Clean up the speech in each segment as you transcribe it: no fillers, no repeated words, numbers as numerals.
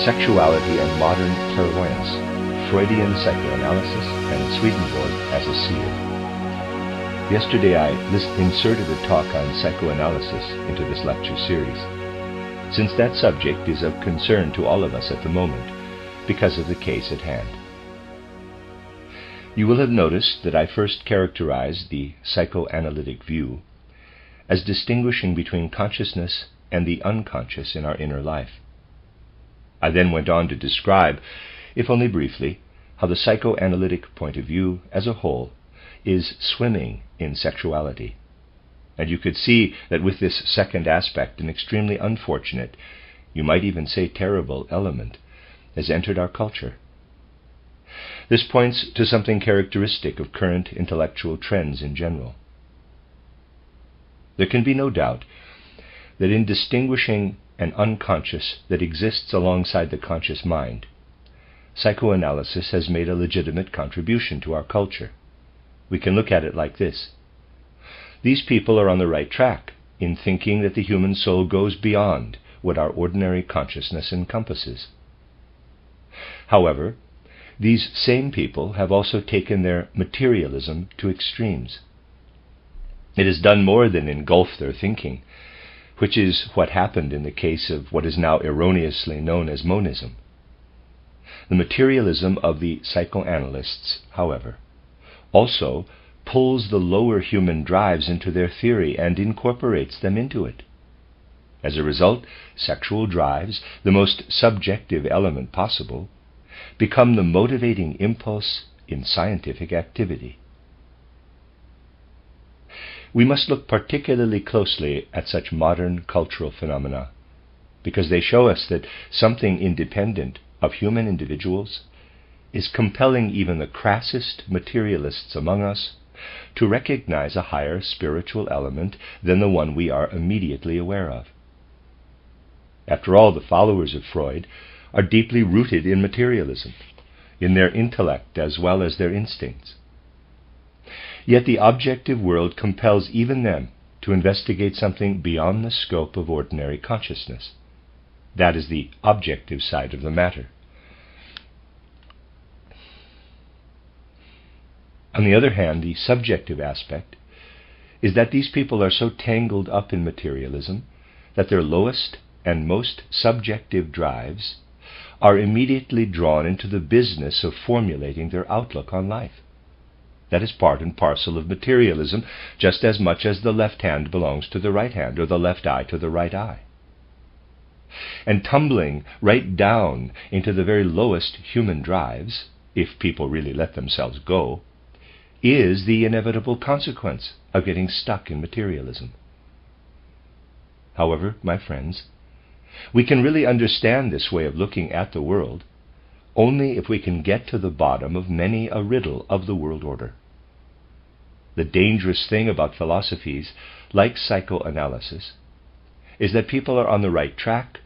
Sexuality and Modern Clairvoyance, Freudian Psychoanalysis, and Swedenborg as a Seer. Yesterday I inserted a talk on psychoanalysis into this lecture series, since that subject is of concern to all of us at the moment because of the case at hand. You will have noticed that I first characterized the psychoanalytic view as distinguishing between consciousness and the unconscious in our inner life. I then went on to describe, if only briefly, how the psychoanalytic point of view as a whole is swimming in sexuality. And you could see that with this second aspect, an extremely unfortunate, you might even say terrible, element has entered our culture. This points to something characteristic of current intellectual trends in general. There can be no doubt that in distinguishing an unconscious that exists alongside the conscious mind, psychoanalysis has made a legitimate contribution to our culture. We can look at it like this. These people are on the right track in thinking that the human soul goes beyond what our ordinary consciousness encompasses. However, these same people have also taken their materialism to extremes. It has done more than engulf their thinking, which is what happened in the case of what is now erroneously known as monism. The materialism of the psychoanalysts, however, also pulls the lower human drives into their theory and incorporates them into it. As a result, sexual drives, the most subjective element possible, become the motivating impulse in scientific activity. We must look particularly closely at such modern cultural phenomena, because they show us that something independent of human individuals is compelling even the crassest materialists among us to recognize a higher spiritual element than the one we are immediately aware of. After all, the followers of Freud are deeply rooted in materialism, in their intellect as well as their instincts. Yet the objective world compels even them to investigate something beyond the scope of ordinary consciousness. That is the objective side of the matter. On the other hand, the subjective aspect is that these people are so tangled up in materialism that their lowest and most subjective drives are immediately drawn into the business of formulating their outlook on life. That is part and parcel of materialism, just as much as the left hand belongs to the right hand, or the left eye to the right eye. And tumbling right down into the very lowest human drives, if people really let themselves go, is the inevitable consequence of getting stuck in materialism. However, my friends, we can really understand this way of looking at the world only if we can get to the bottom of many a riddle of the world order. The dangerous thing about philosophies like psychoanalysis is that people are on the right track,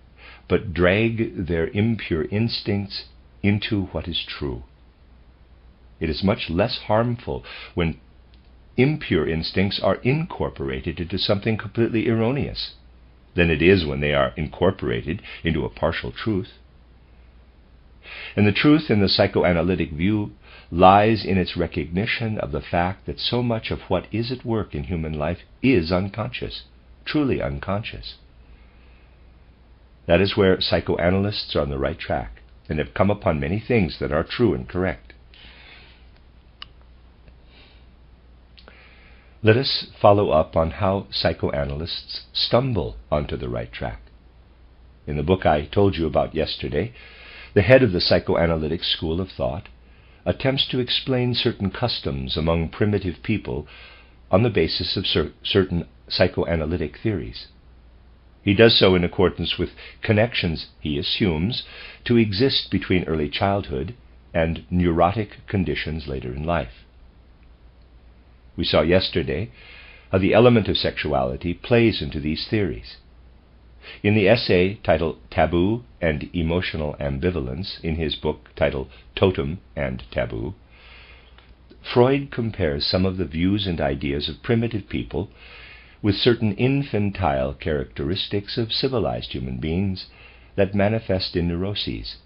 but drag their impure instincts into what is true. It is much less harmful when impure instincts are incorporated into something completely erroneous than it is when they are incorporated into a partial truth. And the truth in the psychoanalytic view lies in its recognition of the fact that so much of what is at work in human life is unconscious, truly unconscious. That is where psychoanalysts are on the right track and have come upon many things that are true and correct. Let us follow up on how psychoanalysts stumble onto the right track. In the book I told you about yesterday, the head of the psychoanalytic school of thought attempts to explain certain customs among primitive people on the basis of certain psychoanalytic theories. He does so in accordance with connections he assumes to exist between early childhood and neurotic conditions later in life. We saw yesterday how the element of sexuality plays into these theories. In the essay titled Taboo and Emotional Ambivalence in his book titled Totem and Taboo, Freud compares some of the views and ideas of primitive people with certain infantile characteristics of civilized human beings that manifest in neuroses,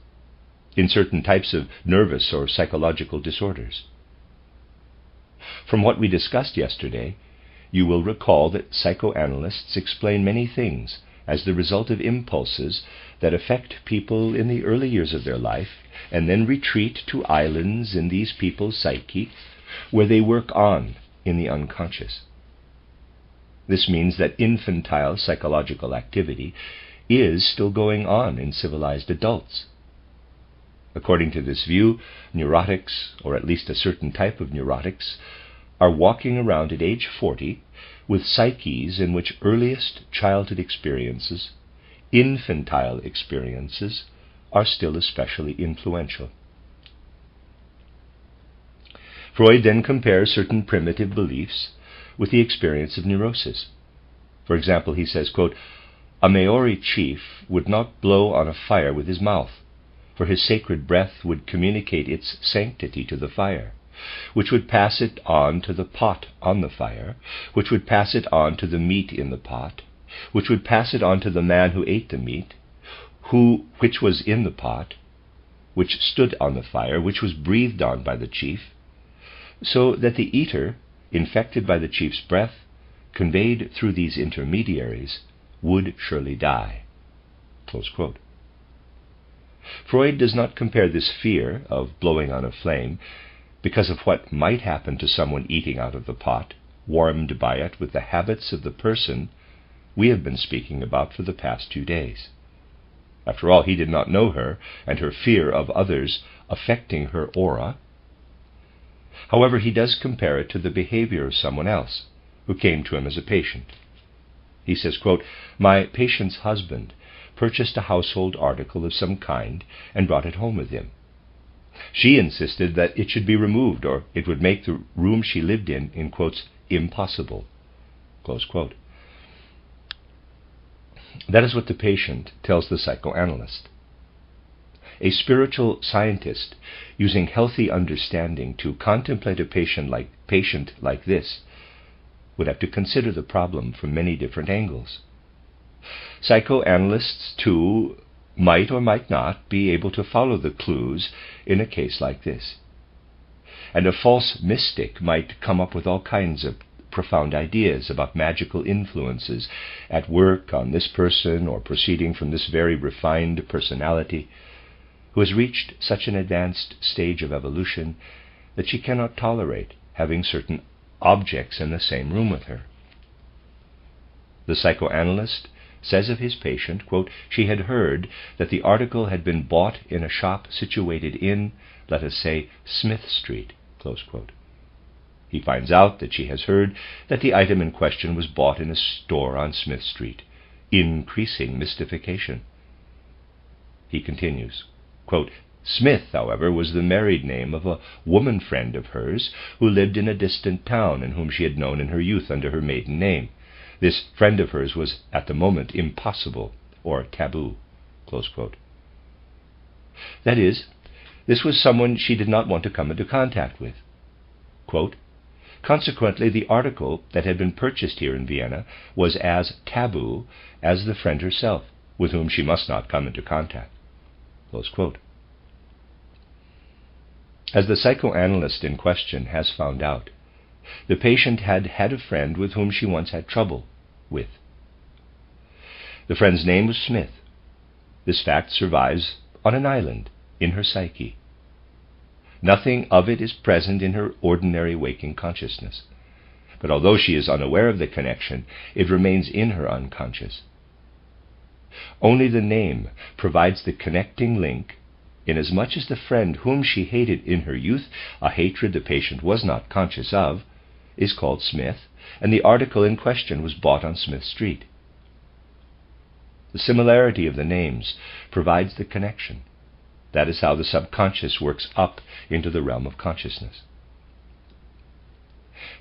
in certain types of nervous or psychological disorders. From what we discussed yesterday, you will recall that psychoanalysts explain many things as the result of impulses that affect people in the early years of their life and then retreat to islands in these people's psyche where they work on in the unconscious. This means that infantile psychological activity is still going on in civilized adults. According to this view, neurotics, or at least a certain type of neurotics, are walking around at age 40 with psyches in which earliest childhood experiences, infantile experiences, are still especially influential. Freud then compares certain primitive beliefs with the experience of neurosis. For example, he says, quote, "A Maori chief would not blow on a fire with his mouth, for his sacred breath would communicate its sanctity to the fire, which would pass it on to the pot on the fire, which would pass it on to the meat in the pot, which would pass it on to the man who ate the meat, which was in the pot, which stood on the fire, which was breathed on by the chief, so that the eater, infected by the chief's breath, conveyed through these intermediaries, would surely die." Close quote. Freud does not compare this fear of blowing on a flame because of what might happen to someone eating out of the pot, warmed by it, with the habits of the person we have been speaking about for the past 2 days. After all, he did not know her and her fear of others affecting her aura. However, he does compare it to the behavior of someone else who came to him as a patient. He says, quote, "My patient's husband purchased a household article of some kind and brought it home with him. She insisted that it should be removed or it would make the room she lived in quotes, impossible." Close quote. That is what the patient tells the psychoanalyst. A spiritual scientist, using healthy understanding to contemplate a patient like this, would have to consider the problem from many different angles. Psychoanalysts, too, might or might not be able to follow the clues in a case like this. And a false mystic might come up with all kinds of profound ideas about magical influences at work on this person or proceeding from this very refined personality who has reached such an advanced stage of evolution that she cannot tolerate having certain objects in the same room with her. The psychoanalyst says of his patient, quote, "She had heard that the article had been bought in a shop situated in, let us say, Smith Street." Close quote. He finds out that she has heard that the item in question was bought in a store on Smith Street, increasing mystification. He continues, quote, "Smith, however, was the married name of a woman friend of hers who lived in a distant town and whom she had known in her youth under her maiden name. This friend of hers was at the moment impossible or taboo." Close quote. That is, this was someone she did not want to come into contact with. Quote, "Consequently, the article that had been purchased here in Vienna was as taboo as the friend herself, with whom she must not come into contact." Close quote. As the psychoanalyst in question has found out, the patient had had a friend with whom she once had trouble with. The friend's name was Smith. This fact survives on an island in her psyche. Nothing of it is present in her ordinary waking consciousness. But although she is unaware of the connection, it remains in her unconscious. Only the name provides the connecting link, inasmuch as the friend whom she hated in her youth, a hatred the patient was not conscious of, is called Smith, and the article in question was bought on Smith Street. The similarity of the names provides the connection. That is how the subconscious works up into the realm of consciousness.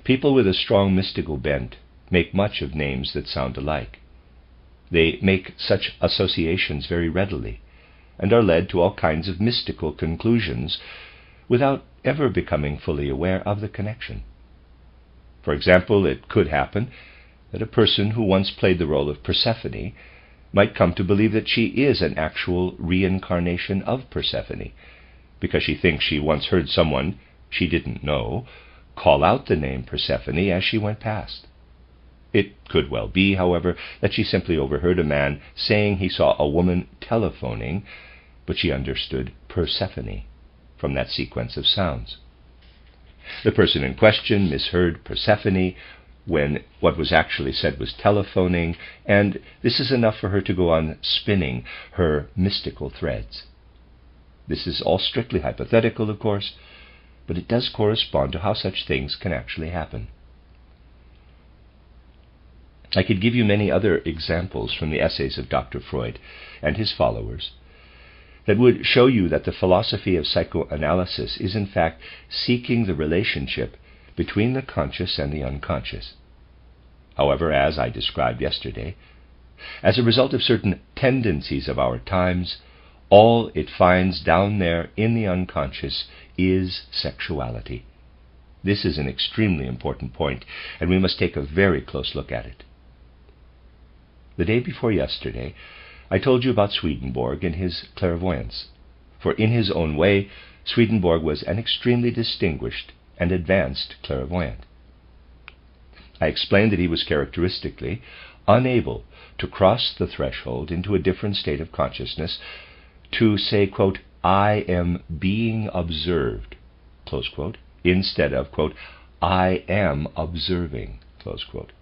People with a strong mystical bent make much of names that sound alike. They make such associations very readily, and are led to all kinds of mystical conclusions without ever becoming fully aware of the connection. For example, it could happen that a person who once played the role of Persephone might come to believe that she is an actual reincarnation of Persephone, because she thinks she once heard someone she didn't know call out the name Persephone as she went past. It could well be, however, that she simply overheard a man saying he saw a woman telephoning, but she understood Persephone from that sequence of sounds. The person in question misheard Persephone when what was actually said was telephoning, and this is enough for her to go on spinning her mystical threads. This is all strictly hypothetical, of course, but it does correspond to how such things can actually happen. I could give you many other examples from the essays of Dr. Freud and his followers that would show you that the philosophy of psychoanalysis is in fact seeking the relationship between the conscious and the unconscious. However, as I described yesterday, as a result of certain tendencies of our times, all it finds down there in the unconscious is sexuality. This is an extremely important point, and we must take a very close look at it. The day before yesterday, I told you about Swedenborg and his clairvoyance, for in his own way, Swedenborg was an extremely distinguished and advanced clairvoyant. I explained that he was characteristically unable to cross the threshold into a different state of consciousness to say, quote, "I am being observed," close quote, instead of, quote, "I am observing," close quote.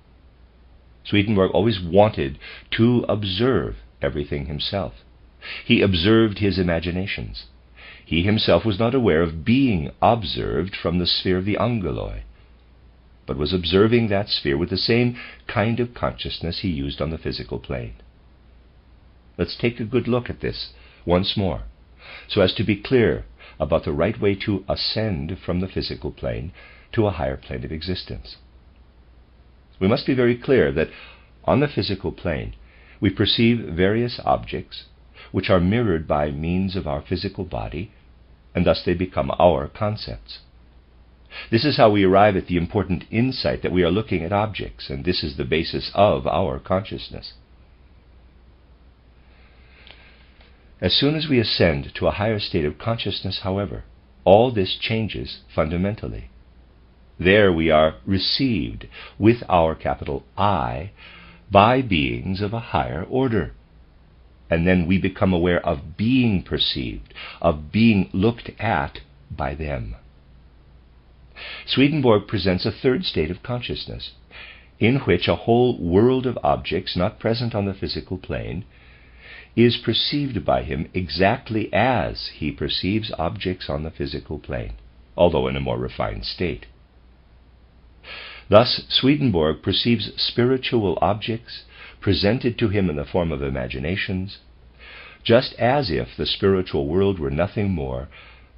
Swedenborg always wanted to observe everything himself. He observed his imaginations. He himself was not aware of being observed from the sphere of the angeloi, but was observing that sphere with the same kind of consciousness he used on the physical plane. Let's take a good look at this once more, so as to be clear about the right way to ascend from the physical plane to a higher plane of existence. We must be very clear that on the physical plane we perceive various objects which are mirrored by means of our physical body, and thus they become our concepts. This is how we arrive at the important insight that we are looking at objects, and this is the basis of our consciousness. As soon as we ascend to a higher state of consciousness, however, all this changes fundamentally. There we are received with our capital I by beings of a higher order. And then we become aware of being perceived, of being looked at by them. Swedenborg presents a third state of consciousness, in which a whole world of objects not present on the physical plane is perceived by him exactly as he perceives objects on the physical plane, although in a more refined state. Thus, Swedenborg perceives spiritual objects presented to him in the form of imaginations, just as if the spiritual world were nothing more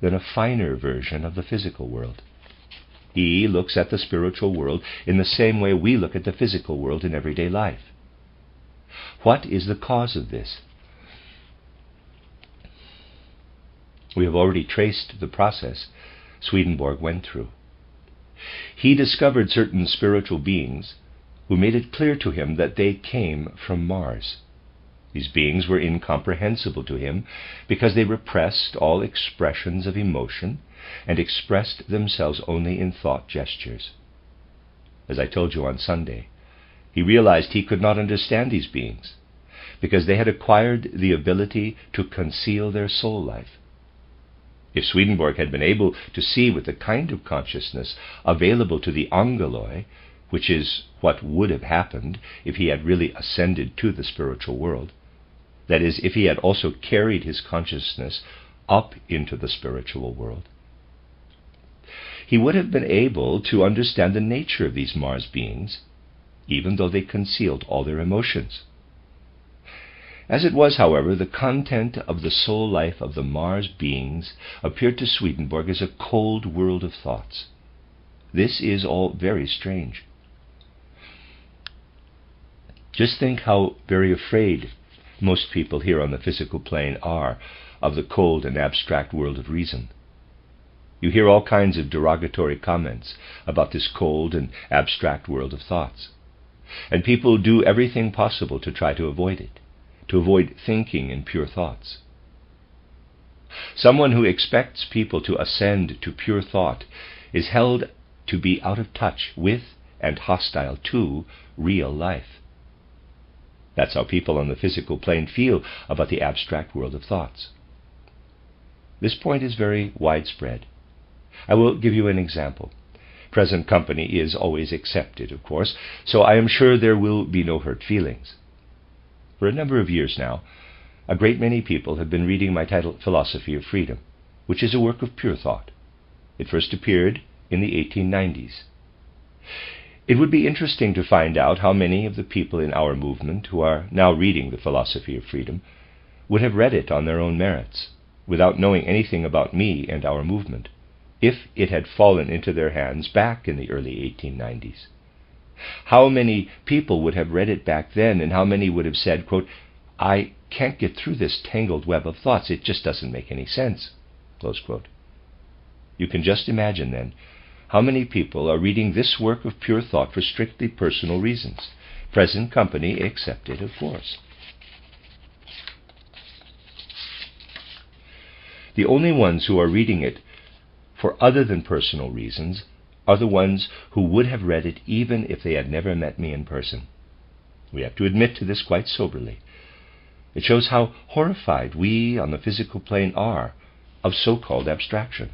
than a finer version of the physical world. He looks at the spiritual world in the same way we look at the physical world in everyday life. What is the cause of this? We have already traced the process Swedenborg went through. He discovered certain spiritual beings who made it clear to him that they came from Mars. These beings were incomprehensible to him because they repressed all expressions of emotion and expressed themselves only in thought gestures. As I told you on Sunday, he realized he could not understand these beings because they had acquired the ability to conceal their soul life. If Swedenborg had been able to see with the kind of consciousness available to the angeloi, which is what would have happened if he had really ascended to the spiritual world, that is, if he had also carried his consciousness up into the spiritual world, he would have been able to understand the nature of these Mars beings, even though they concealed all their emotions. As it was, however, the content of the soul life of the Mars beings appeared to Swedenborg as a cold world of thoughts. This is all very strange. Just think how very afraid most people here on the physical plane are of the cold and abstract world of reason. You hear all kinds of derogatory comments about this cold and abstract world of thoughts, and people do everything possible to try to avoid it, to avoid thinking in pure thoughts. Someone who expects people to ascend to pure thought is held to be out of touch with and hostile to real life. That's how people on the physical plane feel about the abstract world of thoughts. This point is very widespread. I will give you an example. Present company is always accepted, of course, so I am sure there will be no hurt feelings. For a number of years now, a great many people have been reading my title, Philosophy of Freedom, which is a work of pure thought. It first appeared in the 1890s. It would be interesting to find out how many of the people in our movement who are now reading the Philosophy of Freedom would have read it on their own merits, without knowing anything about me and our movement, if it had fallen into their hands back in the early 1890s. How many people would have read it back then, and how many would have said, quote, "I can't get through this tangled web of thoughts, it just doesn't make any sense," close quote. You can just imagine, then, how many people are reading this work of pure thought for strictly personal reasons, present company excepted, of course. The only ones who are reading it for other than personal reasons are the ones who would have read it even if they had never met me in person. We have to admit to this quite soberly. It shows how horrified we on the physical plane are of so-called abstraction.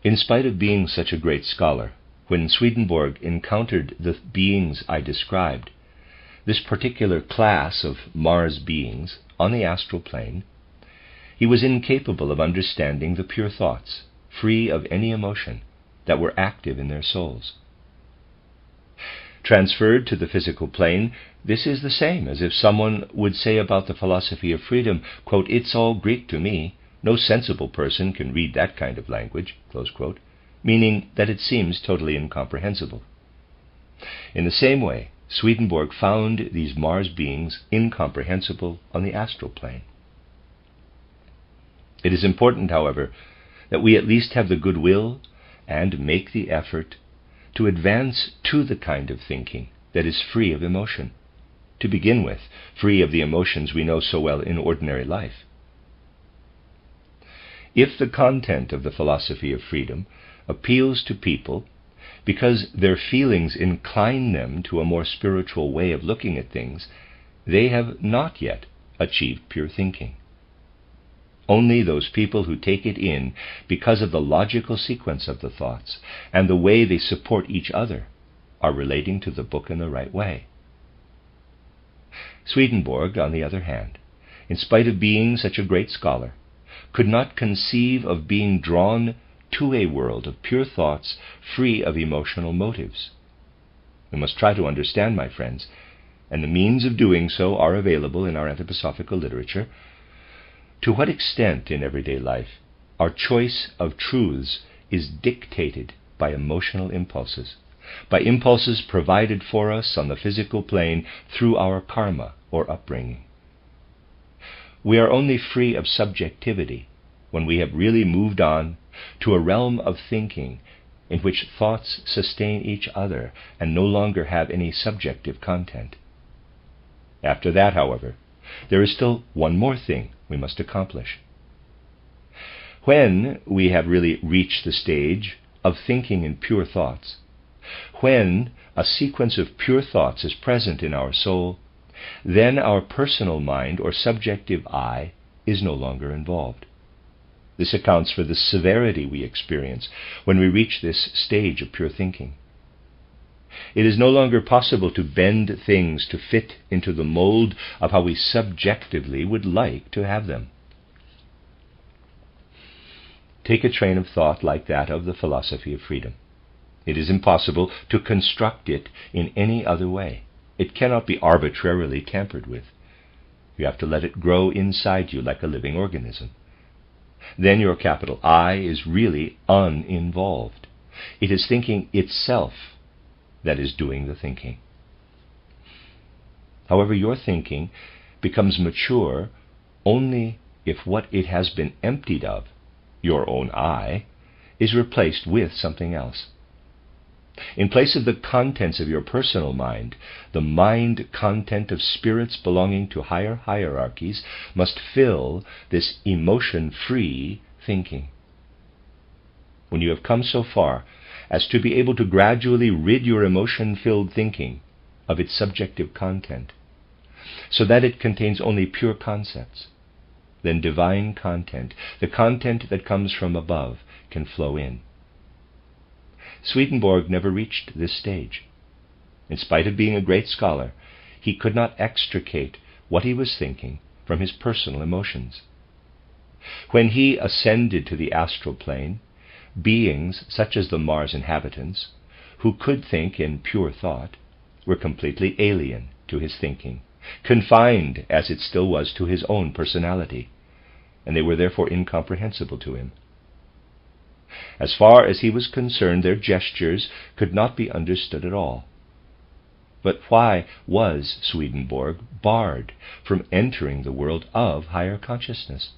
In spite of being such a great scholar, when Swedenborg encountered the beings I described, this particular class of Mars beings on the astral plane, he was incapable of understanding the pure thoughts, free of any emotion, that were active in their souls. Transferred to the physical plane, this is the same as if someone would say about the Philosophy of Freedom, quote, "It's all Greek to me. No sensible person can read that kind of language," close quote, meaning that it seems totally incomprehensible. In the same way, Swedenborg found these Mars beings incomprehensible on the astral plane. It is important, however, that we at least have the goodwill and make the effort to advance to the kind of thinking that is free of emotion, to begin with, free of the emotions we know so well in ordinary life. If the content of the Philosophy of Freedom appeals to people because their feelings incline them to a more spiritual way of looking at things, they have not yet achieved pure thinking. Only those people who take it in because of the logical sequence of the thoughts and the way they support each other are relating to the book in the right way. Swedenborg, on the other hand, in spite of being such a great scholar, could not conceive of being drawn to a world of pure thoughts free of emotional motives. We must try to understand, my friends, and the means of doing so are available in our anthroposophical literature, to what extent in everyday life our choice of truths is dictated by emotional impulses, by impulses provided for us on the physical plane through our karma or upbringing. We are only free of subjectivity when we have really moved on to a realm of thinking in which thoughts sustain each other and no longer have any subjective content. After that, however, there is still one more thing we must accomplish. When we have really reached the stage of thinking in pure thoughts, when a sequence of pure thoughts is present in our soul, then our personal mind or subjective I is no longer involved. This accounts for the severity we experience when we reach this stage of pure thinking. It is no longer possible to bend things to fit into the mold of how we subjectively would like to have them. Take a train of thought like that of the Philosophy of Freedom. It is impossible to construct it in any other way. It cannot be arbitrarily tampered with. You have to let it grow inside you like a living organism. Then your capital I is really uninvolved. It is thinking itself that is doing the thinking. However, your thinking becomes mature only if what it has been emptied of, your own I, is replaced with something else. In place of the contents of your personal mind, the mind content of spirits belonging to higher hierarchies must fill this emotion-free thinking. When you have come so far as to be able to gradually rid your emotion-filled thinking of its subjective content, so that it contains only pure concepts, then divine content, the content that comes from above, can flow in. Swedenborg never reached this stage. In spite of being a great scholar, he could not extricate what he was thinking from his personal emotions. When he ascended to the astral plane, beings such as the Mars inhabitants, who could think in pure thought, were completely alien to his thinking, confined as it still was to his own personality, and they were therefore incomprehensible to him. As far as he was concerned, their gestures could not be understood at all. But why was Swedenborg barred from entering the world of higher consciousness?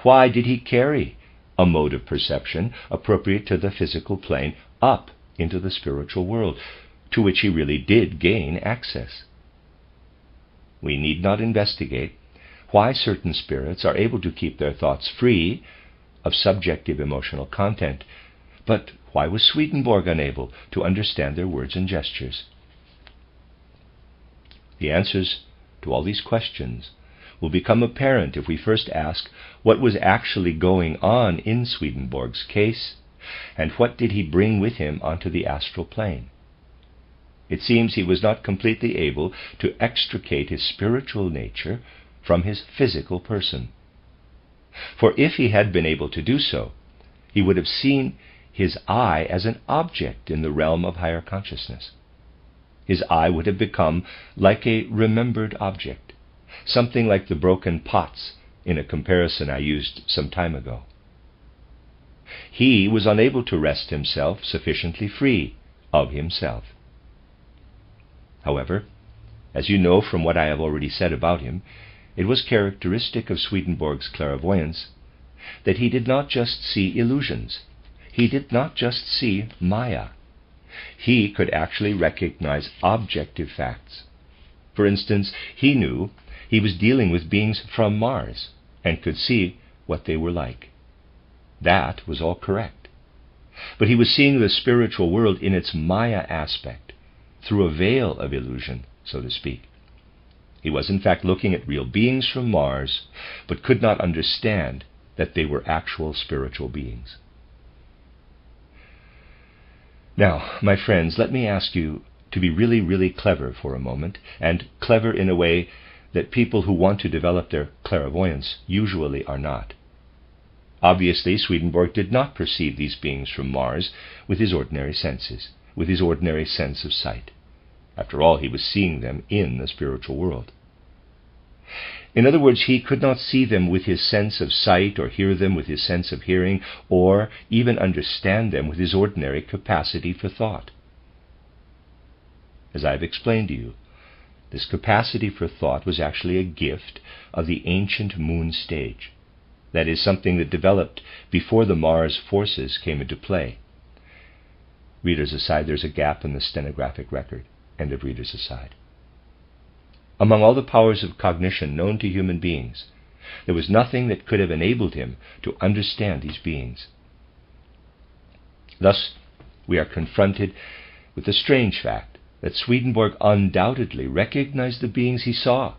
Why did he carry a mode of perception appropriate to the physical plane up into the spiritual world, to which he really did gain access? We need not investigate why certain spirits are able to keep their thoughts free of subjective emotional content, but why was Swedenborg unable to understand their words and gestures? The answers to all these questions will become apparent if we first ask what was actually going on in Swedenborg's case, and what did he bring with him onto the astral plane. It seems he was not completely able to extricate his spiritual nature from his physical person. For if he had been able to do so, he would have seen his I as an object in the realm of higher consciousness. His I would have become like a remembered object, something like the broken pots in a comparison I used some time ago. He was unable to wrest himself sufficiently free of himself. However, as you know from what I have already said about him, it was characteristic of Swedenborg's clairvoyance that he did not just see illusions. He did not just see Maya. He could actually recognize objective facts. For instance, he knew he was dealing with beings from Mars and could see what they were like. That was all correct. But he was seeing the spiritual world in its Maya aspect, through a veil of illusion, so to speak. He was in fact looking at real beings from Mars, but could not understand that they were actual spiritual beings. Now, my friends, let me ask you to be really, really clever for a moment, and clever in a way that people who want to develop their clairvoyance usually are not. Obviously, Swedenborg did not perceive these beings from Mars with his ordinary senses, with his ordinary sense of sight. After all, he was seeing them in the spiritual world. In other words, he could not see them with his sense of sight, or hear them with his sense of hearing, or even understand them with his ordinary capacity for thought. As I have explained to you, this capacity for thought was actually a gift of the ancient moon stage. That is, something that developed before the Mars forces came into play. Readers aside, there's a gap in the stenographic record. End of readers aside. Among all the powers of cognition known to human beings, there was nothing that could have enabled him to understand these beings. Thus, we are confronted with the strange fact that Swedenborg undoubtedly recognized the beings he saw,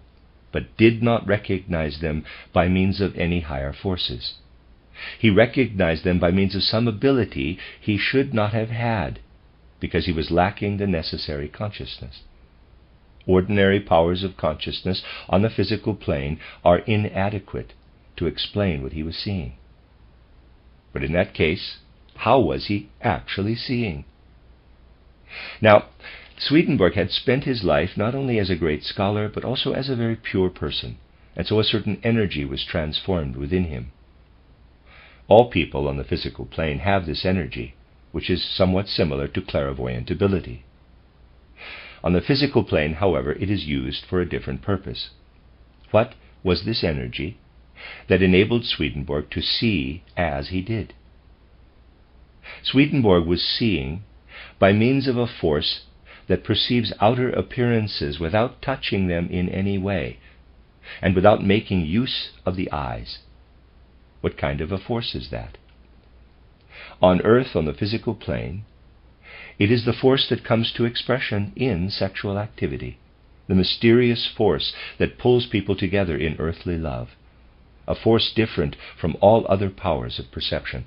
but did not recognize them by means of any higher forces. He recognized them by means of some ability he should not have had, because he was lacking the necessary consciousness. Ordinary powers of consciousness on the physical plane are inadequate to explain what he was seeing. But in that case, how was he actually seeing? Now, Swedenborg had spent his life not only as a great scholar, but also as a very pure person, and so a certain energy was transformed within him. All people on the physical plane have this energy, which is somewhat similar to clairvoyant ability. On the physical plane, however, it is used for a different purpose. What was this energy that enabled Swedenborg to see as he did? Swedenborg was seeing by means of a force that perceives outer appearances without touching them in any way, and without making use of the eyes. What kind of a force is that? On earth, on the physical plane, it is the force that comes to expression in sexual activity, the mysterious force that pulls people together in earthly love, a force different from all other powers of perception.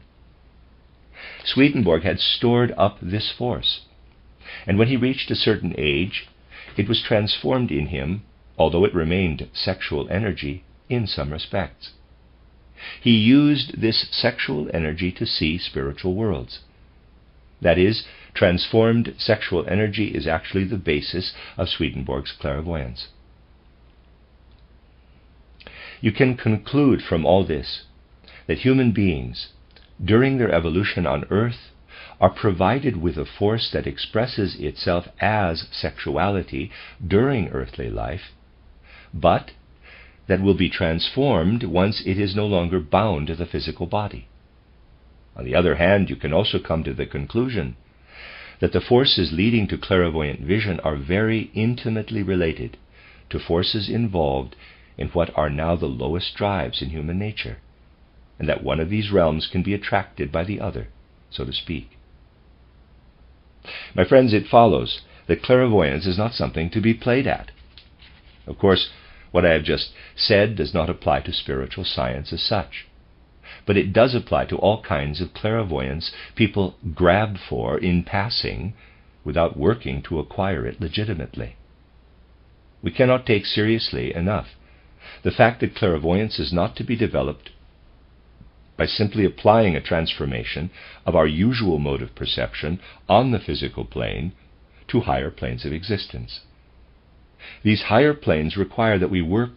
Swedenborg had stored up this force, and when he reached a certain age, it was transformed in him, although it remained sexual energy in some respects. He used this sexual energy to see spiritual worlds. That is, transformed sexual energy is actually the basis of Swedenborg's clairvoyance. You can conclude from all this that human beings, during their evolution on earth, are provided with a force that expresses itself as sexuality during earthly life, but that will be transformed once it is no longer bound to the physical body. On the other hand, you can also come to the conclusion that the forces leading to clairvoyant vision are very intimately related to forces involved in what are now the lowest drives in human nature, and that one of these realms can be attracted by the other, so to speak. My friends, it follows that clairvoyance is not something to be played at. Of course, what I have just said does not apply to spiritual science as such, but it does apply to all kinds of clairvoyance people grab for in passing without working to acquire it legitimately. We cannot take seriously enough the fact that clairvoyance is not to be developed by simply applying a transformation of our usual mode of perception on the physical plane to higher planes of existence. These higher planes require that we work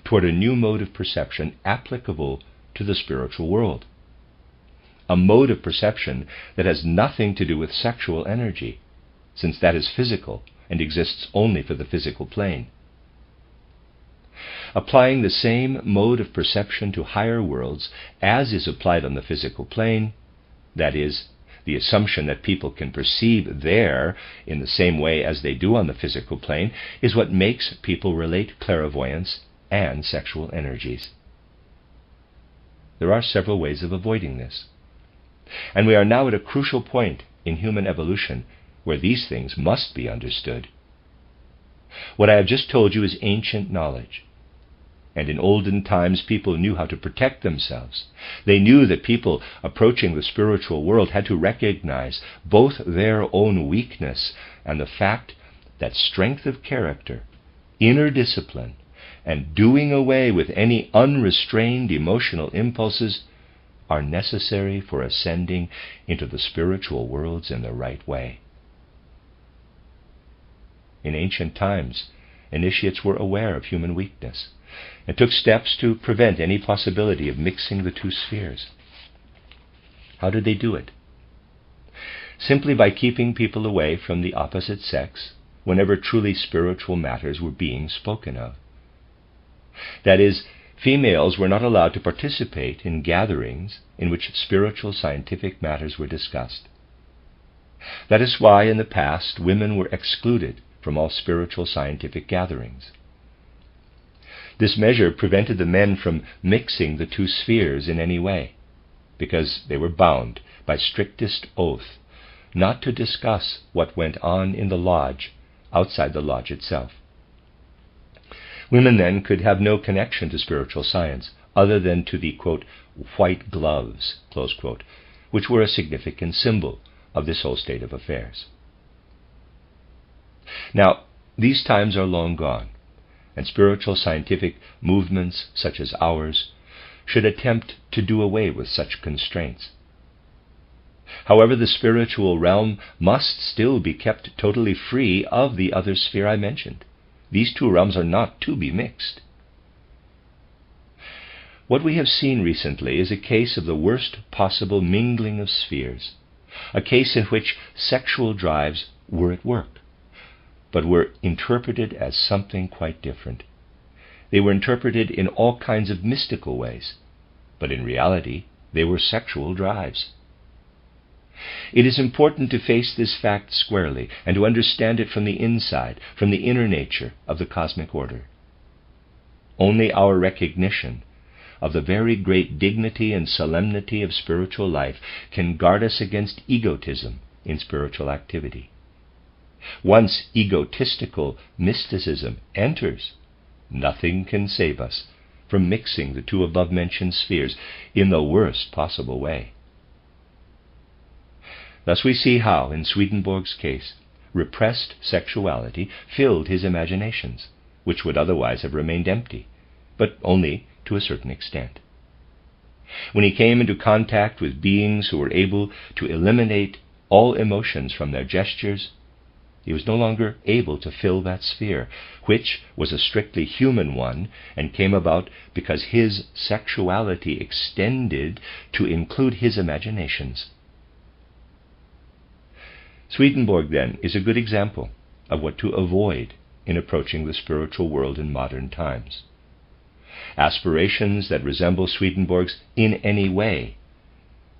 toward a new mode of perception applicable to the spiritual world, a mode of perception that has nothing to do with sexual energy, since that is physical and exists only for the physical plane. Applying the same mode of perception to higher worlds as is applied on the physical plane, that is, the assumption that people can perceive there in the same way as they do on the physical plane, is what makes people relate clairvoyance and sexual energies. There are several ways of avoiding this, and we are now at a crucial point in human evolution where these things must be understood. What I have just told you is ancient knowledge. And in olden times, people knew how to protect themselves. They knew that people approaching the spiritual world had to recognize both their own weakness and the fact that strength of character, inner discipline, and doing away with any unrestrained emotional impulses are necessary for ascending into the spiritual worlds in the right way. In ancient times, initiates were aware of human weakness and took steps to prevent any possibility of mixing the two spheres. How did they do it? Simply by keeping people away from the opposite sex whenever truly spiritual matters were being spoken of. That is, females were not allowed to participate in gatherings in which spiritual scientific matters were discussed. That is why in the past women were excluded from all spiritual scientific gatherings. This measure prevented the men from mixing the two spheres in any way, because they were bound by strictest oath not to discuss what went on in the lodge outside the lodge itself. Women then could have no connection to spiritual science other than to the, quote, white gloves, close quote, which were a significant symbol of this whole state of affairs. Now, these times are long gone, and spiritual scientific movements such as ours should attempt to do away with such constraints. However, the spiritual realm must still be kept totally free of the other sphere I mentioned. These two realms are not to be mixed. What we have seen recently is a case of the worst possible mingling of spheres, a case in which sexual drives were at work, but were interpreted as something quite different. They were interpreted in all kinds of mystical ways, but in reality they were sexual drives. It is important to face this fact squarely and to understand it from the inside, from the inner nature of the cosmic order. Only our recognition of the very great dignity and solemnity of spiritual life can guard us against egotism in spiritual activity. Once egotistical mysticism enters, nothing can save us from mixing the two above-mentioned spheres in the worst possible way. Thus we see how, in Swedenborg's case, repressed sexuality filled his imaginations, which would otherwise have remained empty, but only to a certain extent. When he came into contact with beings who were able to eliminate all emotions from their gestures, he was no longer able to fill that sphere, which was a strictly human one and came about because his sexuality extended to include his imaginations. Swedenborg, then, is a good example of what to avoid in approaching the spiritual world in modern times. Aspirations that resemble Swedenborg's in any way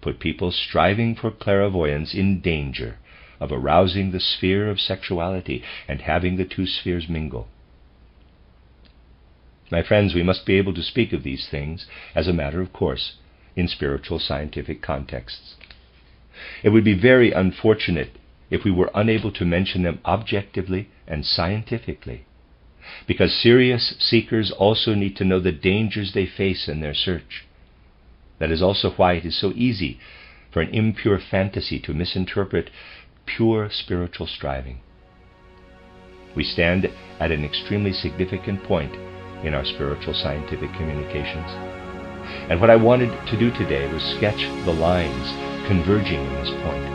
put people striving for clairvoyance in danger of arousing the sphere of sexuality and having the two spheres mingle. My friends, we must be able to speak of these things as a matter of course in spiritual scientific contexts. It would be very unfortunate if we were unable to mention them objectively and scientifically, because serious seekers also need to know the dangers they face in their search. That is also why it is so easy for an impure fantasy to misinterpret pure spiritual striving. We stand at an extremely significant point in our spiritual scientific communications. And what I wanted to do today was sketch the lines converging in this point.